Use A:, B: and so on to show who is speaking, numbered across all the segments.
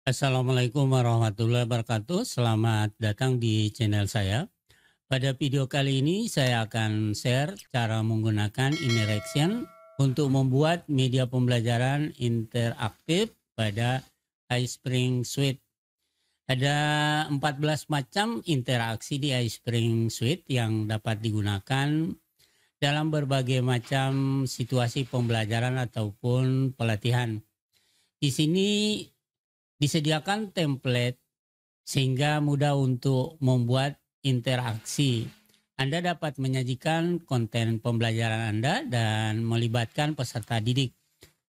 A: Assalamualaikum warahmatullahi wabarakatuh. Selamat datang di channel saya. Pada video kali ini saya akan share cara menggunakan Interaction untuk membuat media pembelajaran interaktif pada iSpring Suite. Ada 14 macam interaksi di iSpring Suite yang dapat digunakan dalam berbagai macam situasi pembelajaran ataupun pelatihan. Di sini disediakan template sehingga mudah untuk membuat interaksi. Anda dapat menyajikan konten pembelajaran Anda dan melibatkan peserta didik.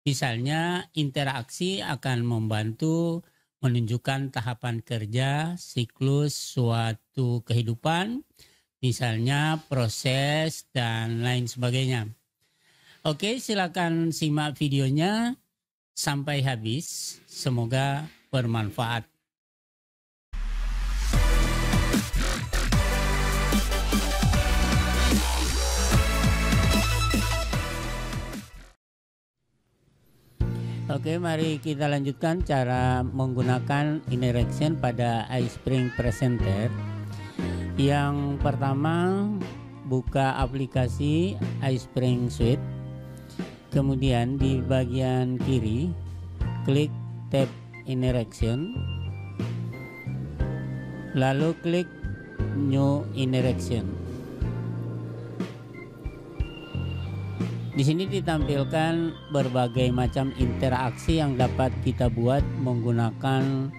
A: Misalnya, interaksi akan membantu menunjukkan tahapan kerja, siklus suatu kehidupan, misalnya proses dan lain sebagainya. Oke, silakan simak videonya sampai habis. Semoga bermanfaat. Oke, mari kita lanjutkan cara menggunakan Interaction pada iSpring Presenter. Yang pertama, buka aplikasi iSpring Suite. Kemudian di bagian kiri, klik tab Interaction, lalu klik New Interaction. Di sini ditampilkan berbagai macam interaksi yang dapat kita buat menggunakan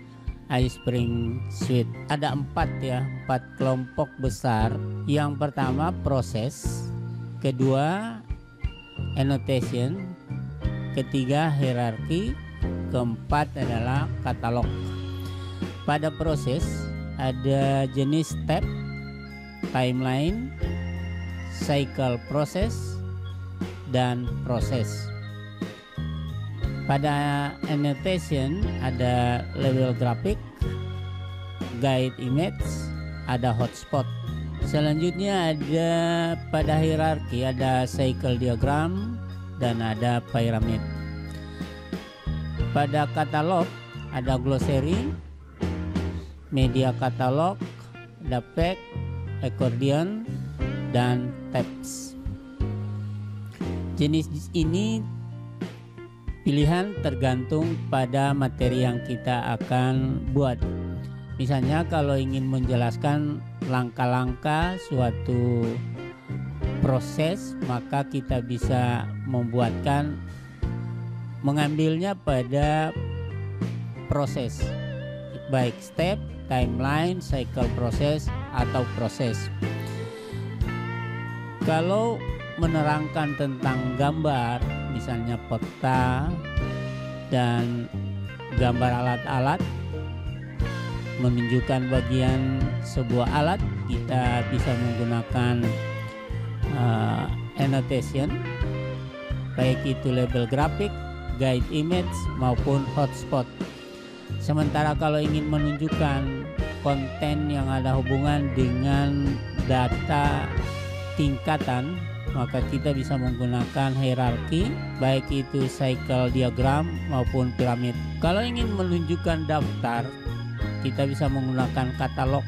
A: iSpring Suite. Ada 4 kelompok besar. Yang pertama proses, kedua annotation, ketiga hierarki, keempat adalah katalog. Pada proses ada jenis tab, timeline, cycle process, dan proses. Pada annotation ada label grafik, guide image, ada hotspot. Selanjutnya ada pada hierarki ada cycle diagram dan ada pyramid. Pada katalog ada glossary, media katalog, ada pack, accordion, dan tabs. Jenis ini pilihan tergantung pada materi yang kita akan buat. Misalnya kalau ingin menjelaskan langkah-langkah suatu proses, maka kita bisa mengambilnya pada proses, baik step, timeline, cycle process, atau proses. Kalau menerangkan tentang gambar, misalnya peta dan gambar alat-alat, menunjukkan bagian sebuah alat, kita bisa menggunakan annotation, baik itu label grafik, guide image, maupun hotspot. Sementara kalau ingin menunjukkan konten yang ada hubungan dengan data tingkatan, maka kita bisa menggunakan hierarki, baik itu cycle diagram maupun piramid. Kalau ingin menunjukkan daftar, kita bisa menggunakan katalog,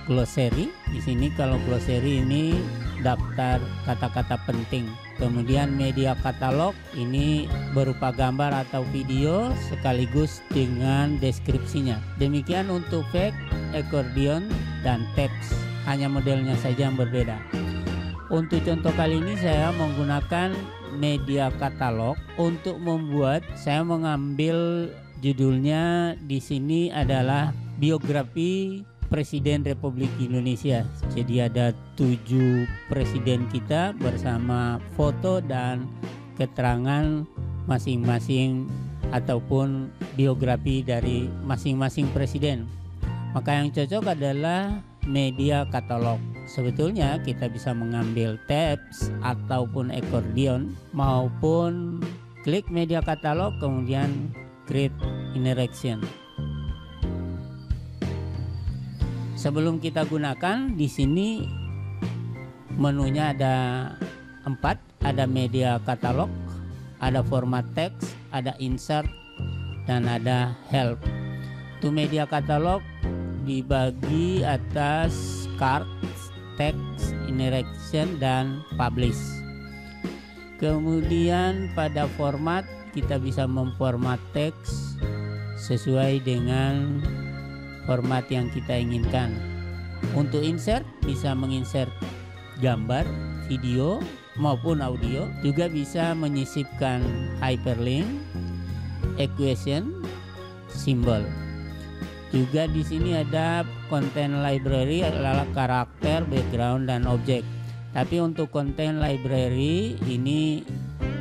A: glossary. Di sini kalau glossary ini daftar kata-kata penting. Kemudian media katalog ini berupa gambar atau video sekaligus dengan deskripsinya. Demikian untuk pack, accordion, dan tabs. Hanya modelnya saja yang berbeda. Untuk contoh kali ini saya menggunakan media katalog. Untuk membuat, saya mengambil judulnya di sini adalah biografi Presiden Republik Indonesia. Jadi ada 7 presiden kita bersama foto dan keterangan masing-masing ataupun biografi dari masing-masing presiden. Maka yang cocok adalah media katalog. Sebetulnya kita bisa mengambil tabs ataupun accordion, maupun klik media katalog kemudian create interaction. Sebelum kita gunakan, di sini menunya ada 4, ada media katalog, ada format teks, ada insert, dan ada help. Untuk media katalog dibagi atas card, text, interaction, dan publish. Kemudian pada format kita bisa memformat teks sesuai dengan format yang kita inginkan. Untuk insert bisa menginsert gambar, video maupun audio, juga bisa menyisipkan hyperlink, equation, simbol. Juga di sini ada content library adalah karakter, background, dan objek. Tapi untuk content library ini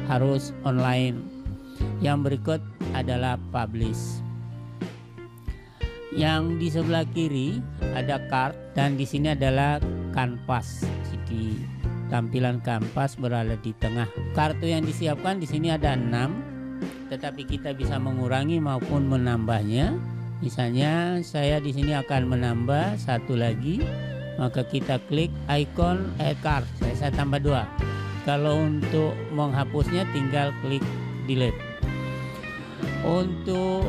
A: harus online. Yang berikut adalah publish. Yang di sebelah kiri ada card dan di sini adalah kanvas. Jadi tampilan kanvas berada di tengah. Kartu yang disiapkan di sini ada 6, tetapi kita bisa mengurangi maupun menambahnya. Misalnya saya di sini akan menambah 1 lagi, maka kita klik icon add card. Saya tambah 2. Kalau untuk menghapusnya tinggal klik delete. Untuk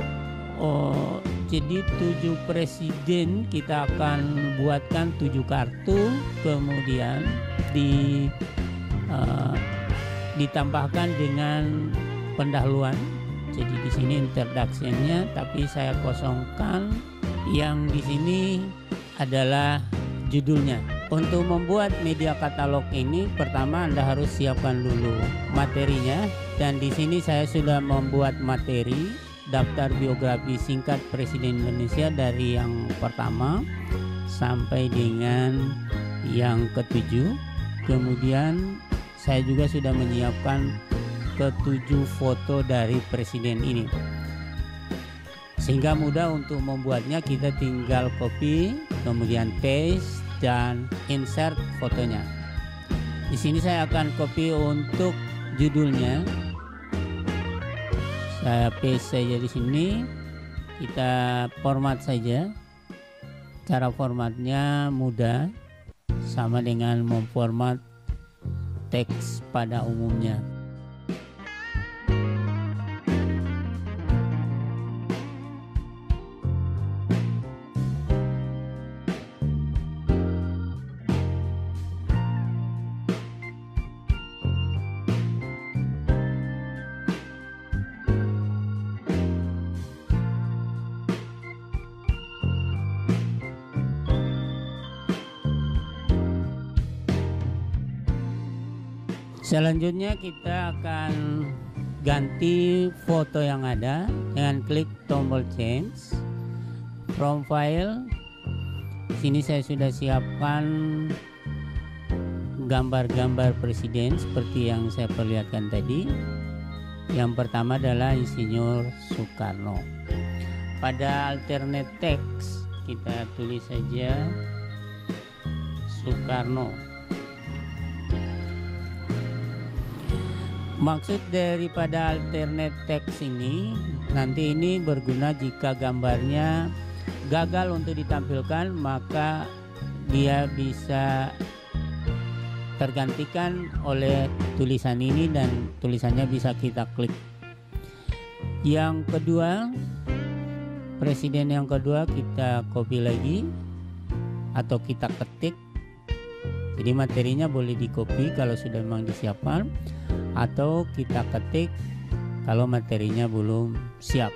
A: jadi 7 presiden kita akan buatkan 7 kartu, kemudian ditambahkan dengan pendahuluan. Jadi di sini introduction-nya, tapi saya kosongkan. Yang di sini adalah judulnya. Untuk membuat media katalog ini, pertama Anda harus siapkan dulu materinya, dan di sini saya sudah membuat materi daftar biografi singkat Presiden Indonesia dari yang pertama sampai dengan yang ke-7. Kemudian saya juga sudah menyiapkan ke-7 foto dari presiden ini, sehingga mudah untuk membuatnya. Kita tinggal copy, kemudian paste dan insert fotonya. Di sini saya akan copy untuk judulnya. Saya paste saja di sini. Kita format saja. Cara formatnya mudah, sama dengan memformat teks pada umumnya. Selanjutnya kita akan ganti foto yang ada dengan klik tombol change from file. Sini saya sudah siapkan gambar-gambar presiden seperti yang saya perlihatkan tadi. Yang pertama adalah Insinyur Soekarno. Pada alternate text kita tulis saja Soekarno. Maksud daripada alternate text ini, nanti ini berguna jika gambarnya gagal untuk ditampilkan, maka dia bisa tergantikan oleh tulisan ini dan tulisannya bisa kita klik. Yang kedua, presiden yang kedua kita copy lagi atau kita ketik. Jadi materinya boleh di copy kalau sudah memang disiapkan, atau kita ketik kalau materinya belum siap.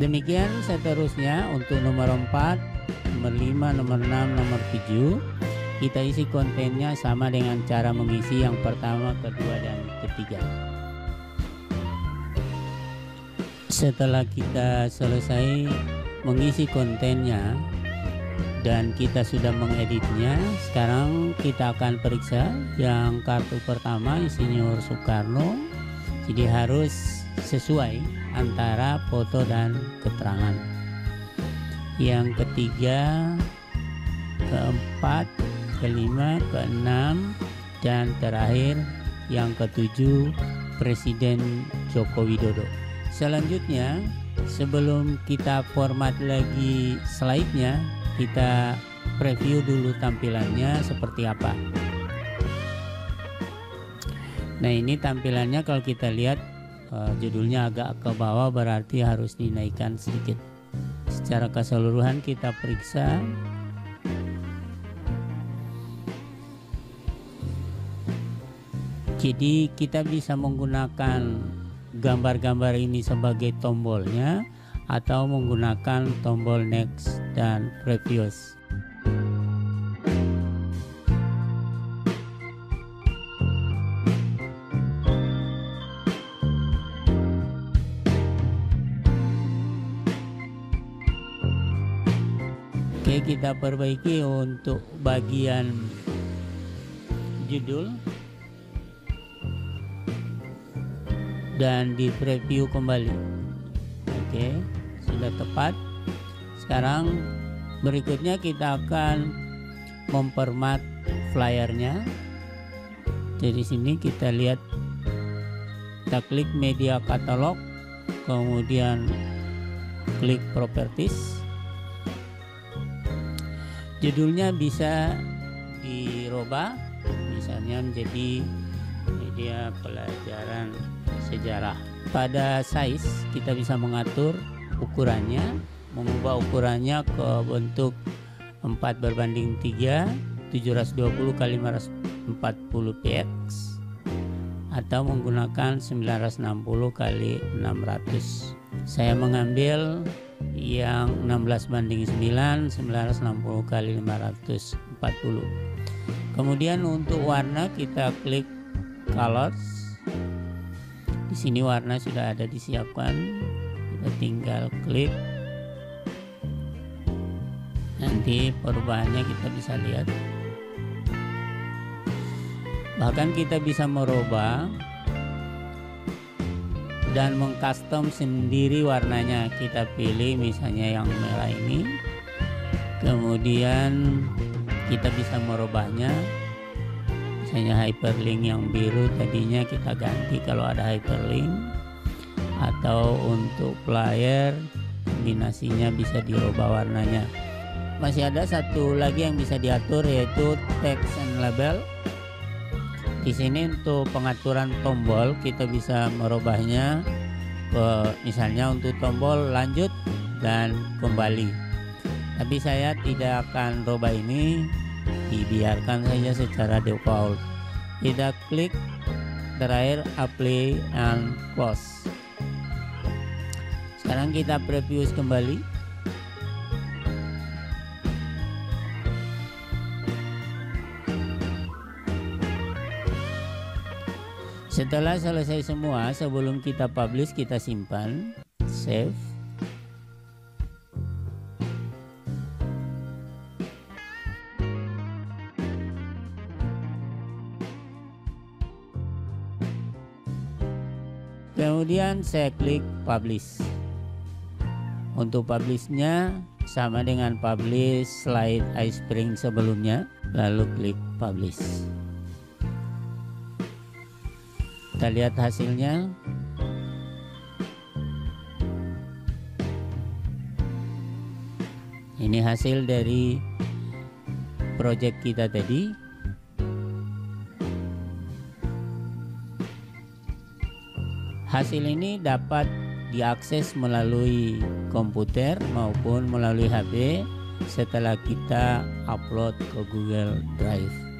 A: Demikian seterusnya untuk nomor 4, nomor 5, nomor 6, nomor 7. Kita isi kontennya sama dengan cara mengisi yang pertama, kedua, dan ketiga. Setelah kita selesai mengisi kontennya dan kita sudah mengeditnya, sekarang kita akan periksa yang kartu pertama Insinyur Soekarno. Jadi harus sesuai antara foto dan keterangan. Yang ketiga, keempat, kelima, keenam, dan terakhir yang ketujuh, Presiden Joko Widodo. Selanjutnya, sebelum kita format lagi slide-nya, kita preview dulu tampilannya seperti apa. Nah, ini tampilannya kalau kita lihat judulnya agak ke bawah, berarti harus dinaikkan sedikit. Secara keseluruhan kita periksa. Jadi kita bisa menggunakan gambar-gambar ini sebagai tombolnya atau menggunakan tombol next dan previous. Oke, kita perbaiki untuk bagian judul dan di preview kembali. Oke, sudah tepat. Sekarang berikutnya kita akan memformat flyernya. Dari sini kita lihat, kita klik media katalog, kemudian klik properties. Judulnya bisa dirubah, misalnya menjadi media pelajaran sejarah. Pada size kita bisa mengatur ukurannya, mengubah ukurannya ke bentuk 4:3, 720 x 540 px, atau menggunakan 960 x 600. Saya mengambil yang 16:9, 960 x 540. Kemudian untuk warna kita klik colors. Di sini warna sudah ada disiapkan, kita tinggal klik. Nanti perubahannya kita bisa lihat. Bahkan kita bisa merubah dan mengcustom sendiri warnanya. Kita pilih misalnya yang merah ini, kemudian kita bisa merubahnya. Misalnya hyperlink yang biru tadinya kita ganti kalau ada hyperlink, atau untuk flyer kombinasinya bisa dirubah warnanya. Masih ada satu lagi yang bisa diatur, yaitu text and label. Di sini untuk pengaturan tombol kita bisa merubahnya misalnya untuk tombol lanjut dan kembali. Tapi saya tidak akan rubah ini, dibiarkan saja secara default. Kita klik terakhir apply and close. Sekarang kita preview kembali. Setelah selesai semua, sebelum kita publish kita simpan, save. Kemudian saya klik publish. Untuk publishnya sama dengan publish slide iSpring sebelumnya, lalu klik publish. Kita lihat hasilnya. Ini hasil dari project kita tadi. Hasil ini dapat diakses melalui komputer maupun melalui HP setelah kita upload ke Google Drive.